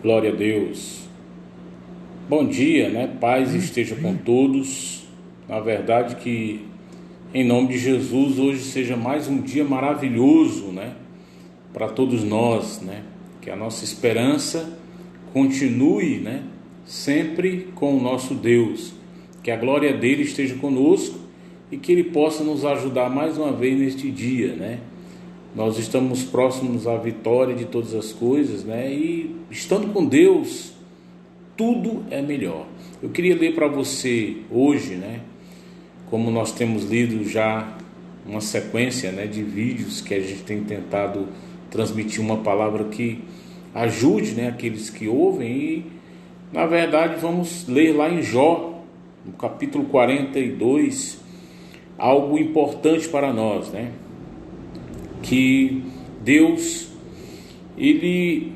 Glória a Deus. Bom dia, né? Paz esteja com todos. Na verdade que, em nome de Jesus, hoje seja mais um dia maravilhoso, né? Para todos nós, né? Que a nossa esperança continue, né? Sempre com o nosso Deus. Que a glória dele esteja conosco e que ele possa nos ajudar mais uma vez neste dia, né? Nós estamos próximos à vitória de todas as coisas, né? E estando com Deus, tudo é melhor. Eu queria ler para você hoje, né? Como nós temos lido já uma sequência, né, de vídeos que a gente tem tentado transmitir uma palavra que ajude, né, aqueles que ouvem. E, na verdade, vamos ler lá em Jó, no capítulo 42, algo importante para nós, né? Que Deus, ele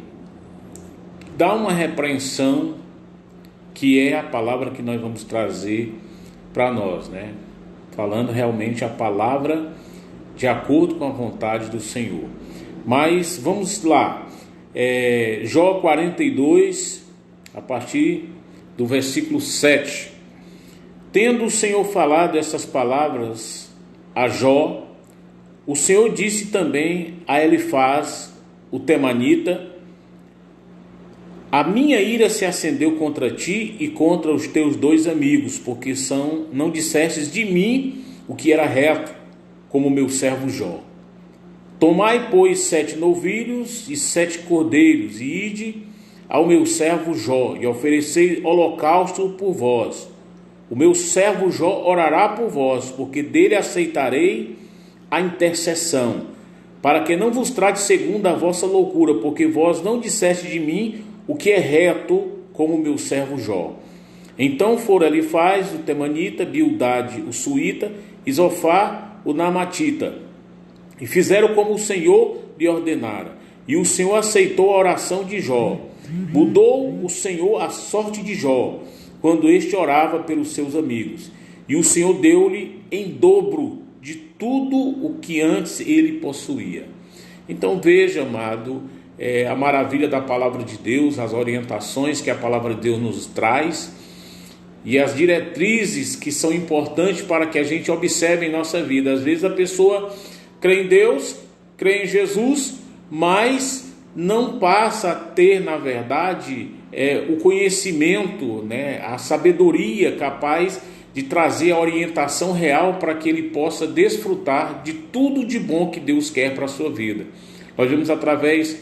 dá uma repreensão, que é a palavra que nós vamos trazer para nós, né? Falando realmente a palavra de acordo com a vontade do Senhor. Mas vamos lá, Jó 42, a partir do versículo 7. Tendo o Senhor falado essas palavras a Jó, o Senhor disse também a Elifaz, o temanita: a minha ira se acendeu contra ti e contra os teus dois amigos, porque não dissestes de mim o que era reto, como meu servo Jó. Tomai, pois, 7 novilhos e 7 cordeiros, e ide ao meu servo Jó, e oferecei holocausto por vós. O meu servo Jó orará por vós, porque dele aceitarei a intercessão, para que não vos trate segundo a vossa loucura, porque vós não disseste de mim o que é reto, como meu servo Jó. Então foram Elifaz, o temanita, Bildade, o suíta, e Zofar, o namatita, e fizeram como o Senhor lhe ordenara. E o Senhor aceitou a oração de Jó. Mudou o Senhor a sorte de Jó, quando este orava pelos seus amigos, e o Senhor deu-lhe em dobro de tudo o que antes ele possuía. Então veja, amado, a maravilha da palavra de Deus, as orientações que a palavra de Deus nos traz e as diretrizes que são importantes para que a gente observe em nossa vida. Às vezes a pessoa crê em Deus, crê em Jesus, mas não passa a ter, na verdade, o conhecimento, né, a sabedoria capaz de trazer a orientação real para que ele possa desfrutar de tudo de bom que Deus quer para a sua vida. Nós vemos através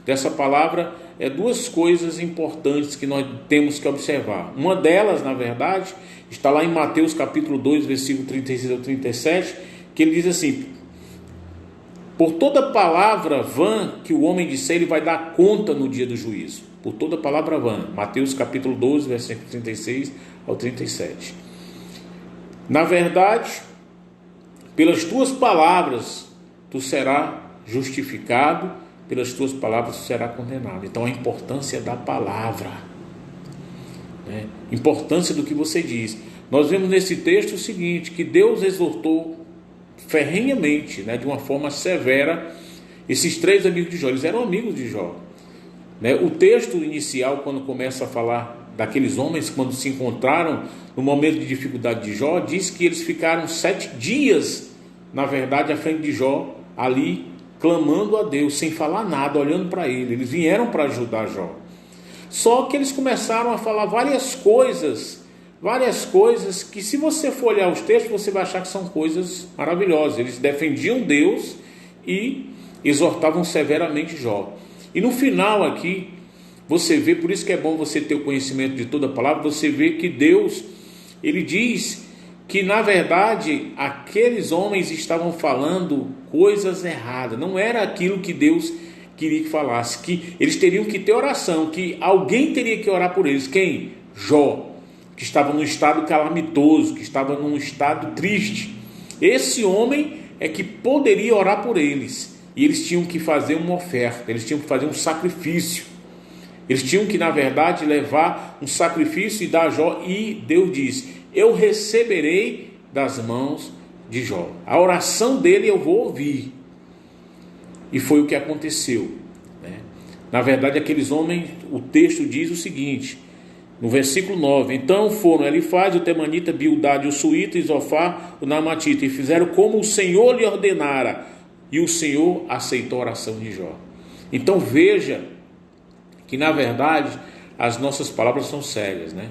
dessa palavra duas coisas importantes que nós temos que observar. Uma delas, na verdade, está lá em Mateus capítulo 2, versículo 36 ao 37, que ele diz assim: por toda palavra vã que o homem disser, ele vai dar conta no dia do juízo. Por toda palavra vã. Mateus capítulo 12, versículo 36 ao 37. Na verdade, pelas tuas palavras tu serás justificado, pelas tuas palavras tu serás condenado. Então a importância da palavra, né? Importância do que você diz. Nós vemos nesse texto o seguinte, que Deus exortou ferrenhamente, né, de uma forma severa, esses 3 amigos de Jó. Eles eram amigos de Jó, né? O texto inicial, quando começa a falar daqueles homens, quando se encontraram no momento de dificuldade de Jó, diz que eles ficaram 7 dias, na verdade, à frente de Jó, ali, clamando a Deus, sem falar nada, olhando para ele. Eles vieram para ajudar Jó. Só que eles começaram a falar várias coisas que, se você for olhar os textos, você vai achar que são coisas maravilhosas. Eles defendiam Deus e exortavam severamente Jó. E no final aqui, você vê, por isso que é bom você ter o conhecimento de toda a palavra, você vê que Deus, ele diz que, na verdade, aqueles homens estavam falando coisas erradas. Não era aquilo que Deus queria que falasse, que eles teriam que ter oração, que alguém teria que orar por eles. Quem? Jó, que estava num estado calamitoso, que estava num estado triste. Esse homem é que poderia orar por eles. E eles tinham que fazer uma oferta, eles tinham que fazer um sacrifício. Eles tinham que, na verdade, levar um sacrifício e dar a Jó. E Deus diz: eu receberei das mãos de Jó. A oração dele eu vou ouvir. E foi o que aconteceu, né? Na verdade, aqueles homens, o texto diz o seguinte, no versículo 9: então foram Elifaz, o Temanita, Bildade, o Suíta, Isofar, o Naamatita, e fizeram como o Senhor lhe ordenara, e o Senhor aceitou a oração de Jó. Então veja que na verdade as nossas palavras são sérias, né?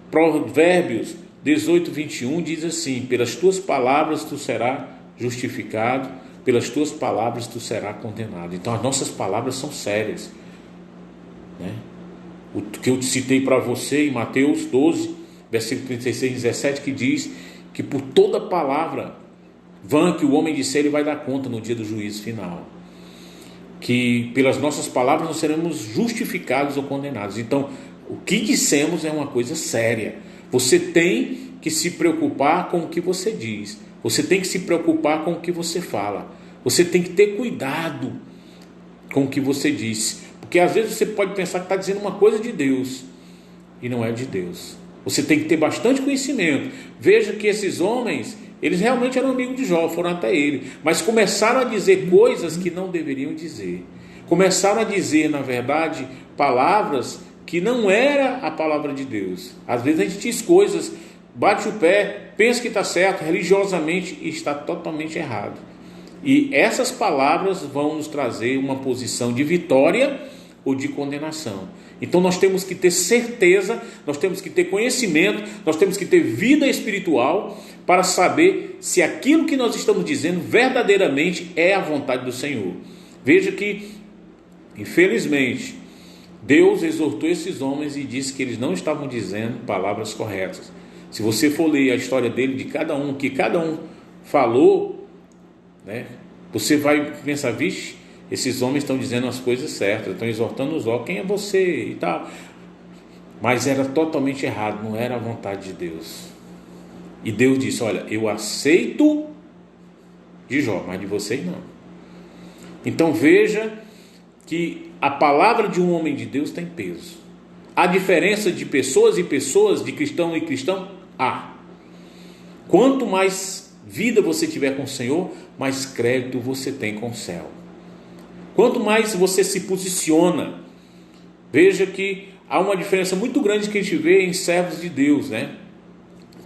Provérbios 18, 21 diz assim: pelas tuas palavras tu serás justificado, pelas tuas palavras tu serás condenado. Então as nossas palavras são sérias, né? O que eu citei para você em Mateus 12, versículo 36 e 17, que diz que por toda palavra vã que o homem disser, ele vai dar conta no dia do juízo final. Que pelas nossas palavras nós seremos justificados ou condenados. Então, o que dissemos é uma coisa séria. Você tem que se preocupar com o que você diz. Você tem que se preocupar com o que você fala. Você tem que ter cuidado com o que você diz. Porque às vezes você pode pensar que está dizendo uma coisa de Deus e não é de Deus. Você tem que ter bastante conhecimento. Veja que esses homens, eles realmente eram amigos de Jó, foram até ele, mas começaram a dizer coisas que não deveriam dizer. Começaram a dizer, na verdade, palavras que não era a palavra de Deus. Às vezes a gente diz coisas, bate o pé, pensa que está certo, religiosamente, e está totalmente errado. E essas palavras vão nos trazer uma posição de vitória ou de condenação. Então nós temos que ter certeza, nós temos que ter conhecimento, nós temos que ter vida espiritual para saber se aquilo que nós estamos dizendo verdadeiramente é a vontade do Senhor. Veja que, infelizmente, Deus exortou esses homens e disse que eles não estavam dizendo palavras corretas. Se você for ler a história dele, de cada um, que cada um falou, né, você vai pensar, vixe, esses homens estão dizendo as coisas certas, estão exortando os homens, quem é você e tal. Mas era totalmente errado, não era a vontade de Deus. E Deus disse: olha, eu aceito de Jó, mas de vocês não. Então veja que a palavra de um homem de Deus tem peso. Há diferença de pessoas e pessoas, de cristão e cristão? Há. Quanto mais vida você tiver com o Senhor, mais crédito você tem com o céu. Quanto mais você se posiciona, veja que há uma diferença muito grande que a gente vê em servos de Deus, né?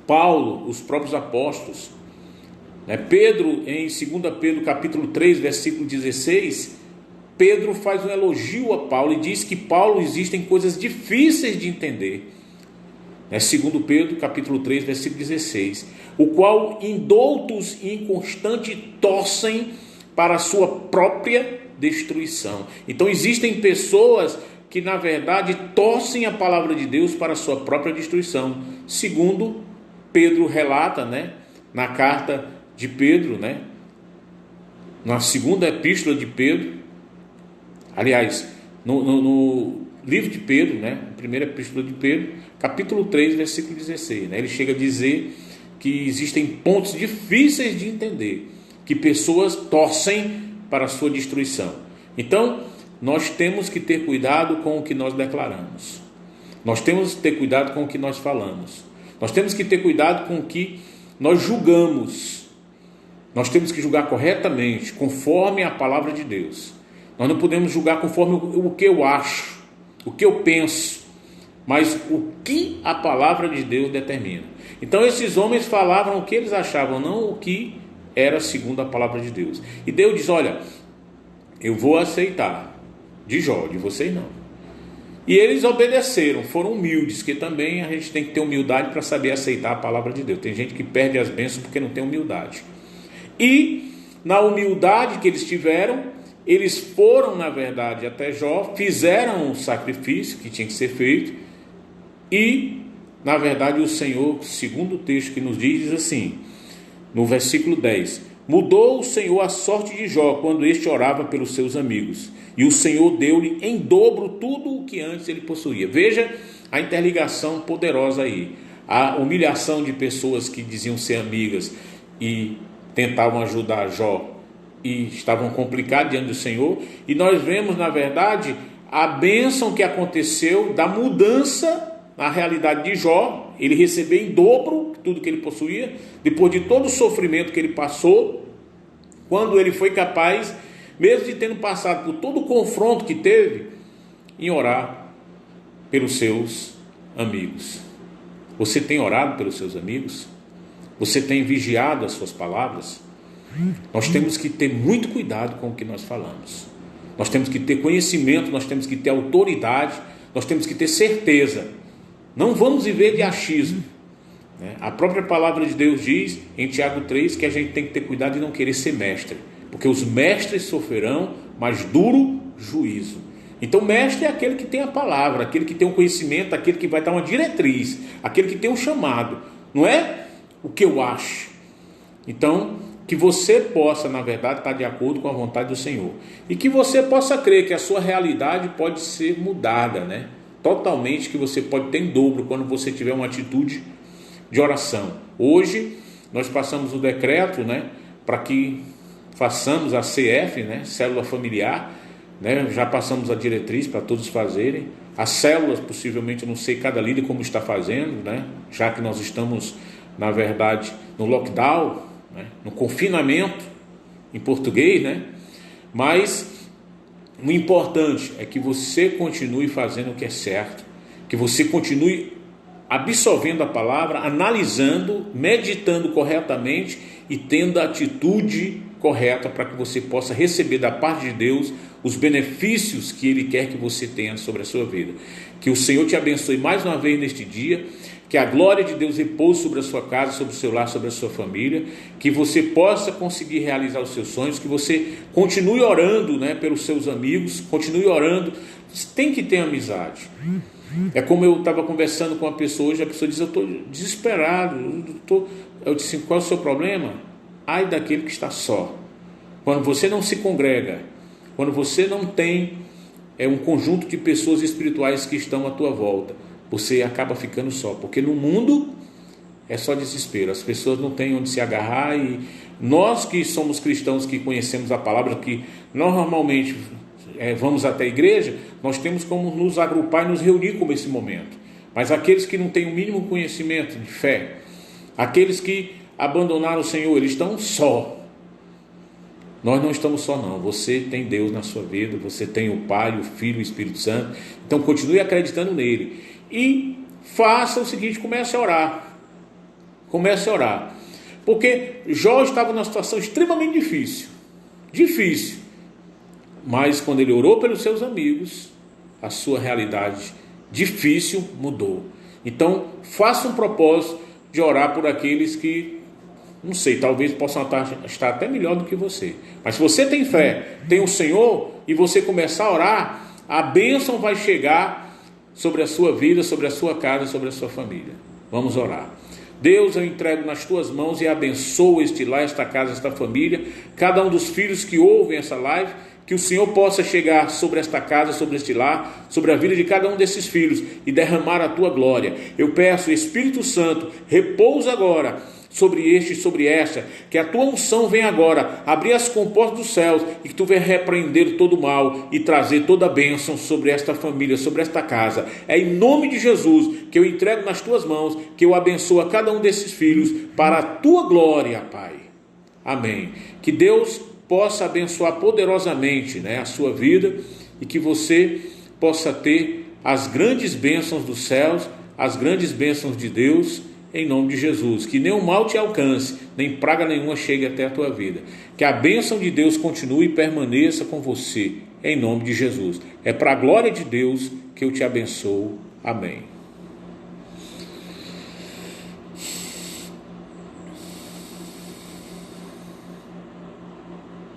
Paulo, os próprios apóstolos, né? Pedro, em 2 Pedro capítulo 3, versículo 16, Pedro faz um elogio a Paulo e diz que Paulo existem coisas difíceis de entender, né? 2 Pedro capítulo 3, versículo 16, o qual indoutos e inconstantes torcem para a sua própria destruição. Então existem pessoas que na verdade torcem a palavra de Deus para a sua própria destruição, segundo Pedro relata, né, na carta de Pedro, né, na segunda epístola de Pedro, aliás, no livro de Pedro, né, primeira epístola de Pedro, capítulo 3, versículo 16, né, ele chega a dizer que existem pontos difíceis de entender, que pessoas torcem para a sua destruição. Então, nós temos que ter cuidado com o que nós declaramos. Nós temos que ter cuidado com o que nós falamos. Nós temos que ter cuidado com o que nós julgamos. Nós temos que julgar corretamente, conforme a palavra de Deus. Nós não podemos julgar conforme o que eu acho, o que eu penso, mas o que a palavra de Deus determina. Então, esses homens falavam o que eles achavam, não o que era segundo a palavra de Deus. E Deus diz: olha, eu vou aceitar de Jó, de vocês não. E eles obedeceram, foram humildes, que também a gente tem que ter humildade para saber aceitar a palavra de Deus. Tem gente que perde as bênçãos porque não tem humildade. E na humildade que eles tiveram, eles foram, na verdade, até Jó, fizeram um sacrifício que tinha que ser feito, e, na verdade, o Senhor, segundo o texto que nos diz assim, no versículo 10: mudou o Senhor a sorte de Jó quando este orava pelos seus amigos, e o Senhor deu-lhe em dobro tudo o que antes ele possuía. Veja a interligação poderosa aí, a humilhação de pessoas que diziam ser amigas e tentavam ajudar Jó e estavam complicados diante do Senhor, e nós vemos, na verdade, a bênção que aconteceu da mudança na realidade de Jó. Ele recebeu em dobro tudo que ele possuía, depois de todo o sofrimento que ele passou, quando ele foi capaz, mesmo de tendo passado por todo o confronto que teve, em orar pelos seus amigos. Você tem orado pelos seus amigos? Você tem vigiado as suas palavras? Nós temos que ter muito cuidado com o que nós falamos. Nós temos que ter conhecimento, nós temos que ter autoridade, nós temos que ter certeza. Não vamos viver de achismo. A própria palavra de Deus diz em Tiago 3 que a gente tem que ter cuidado de não querer ser mestre, porque os mestres sofrerão mais duro juízo. Então mestre é aquele que tem a palavra, aquele que tem um conhecimento, aquele que vai dar uma diretriz, aquele que tem um chamado, não é o que eu acho. Então que você possa, na verdade, estar de acordo com a vontade do Senhor, e que você possa crer que a sua realidade pode ser mudada, totalmente, que você pode ter em dobro quando você tiver uma atitude de oração. Hoje nós passamos o decreto, para que façamos a CF, célula familiar, já passamos a diretriz para todos fazerem. As células, possivelmente, eu não sei cada líder como está fazendo, já que nós estamos, na verdade, no lockdown, no confinamento, em português, mas o importante é que você continue fazendo o que é certo, que você continue absorvendo a palavra, analisando, meditando corretamente e tendo a atitude correta para que você possa receber da parte de Deus os benefícios que Ele quer que você tenha sobre a sua vida. Que o Senhor te abençoe mais uma vez neste dia, que a glória de Deus repouse sobre a sua casa, sobre o seu lar, sobre a sua família, que você possa conseguir realizar os seus sonhos, que você continue orando, pelos seus amigos, continue orando. Você tem que ter amizade. É como eu estava conversando com uma pessoa hoje, a pessoa diz: eu estou desesperado, eu disse: qual é o seu problema? Ai daquele que está só. Quando você não se congrega, quando você não tem um conjunto de pessoas espirituais que estão à tua volta, você acaba ficando só, porque no mundo é só desespero, as pessoas não têm onde se agarrar. E nós que somos cristãos, que conhecemos a palavra, que normalmente vamos até a igreja, nós temos como nos agrupar e nos reunir como esse momento. Mas aqueles que não têm o mínimo conhecimento de fé, aqueles que abandonaram o Senhor, eles estão só. Nós não estamos só não, você tem Deus na sua vida, você tem o Pai, o Filho, o Espírito Santo. Então continue acreditando nele e faça o seguinte: comece a orar, porque Jó estava numa situação extremamente difícil, mas quando ele orou pelos seus amigos, a sua realidade difícil mudou. Então faça um propósito de orar por aqueles que, não sei, talvez possam estar até melhor do que você. Mas se você tem fé, tem o Senhor, e você começar a orar, a bênção vai chegar sobre a sua vida, sobre a sua casa, sobre a sua família. Vamos orar. Deus, eu entrego nas tuas mãos e abençoo este lar, esta casa, esta família, cada um dos filhos que ouvem essa live, que o Senhor possa chegar sobre esta casa, sobre este lar, sobre a vida de cada um desses filhos e derramar a tua glória. Eu peço, Espírito Santo, repousa agora sobre este e sobre esta, que a tua unção venha agora abrir as comportas dos céus e que tu venha repreender todo o mal e trazer toda a bênção sobre esta família, sobre esta casa. É em nome de Jesus que eu entrego nas tuas mãos, que eu abençoo a cada um desses filhos para a tua glória, Pai. Amém. Que Deus possa abençoar poderosamente, a sua vida, e que você possa ter as grandes bênçãos dos céus, as grandes bênçãos de Deus, em nome de Jesus. Que nenhum mal te alcance, nem praga nenhuma chegue até a tua vida. Que a bênção de Deus continue e permaneça com você, em nome de Jesus. É para a glória de Deus que eu te abençoo. Amém.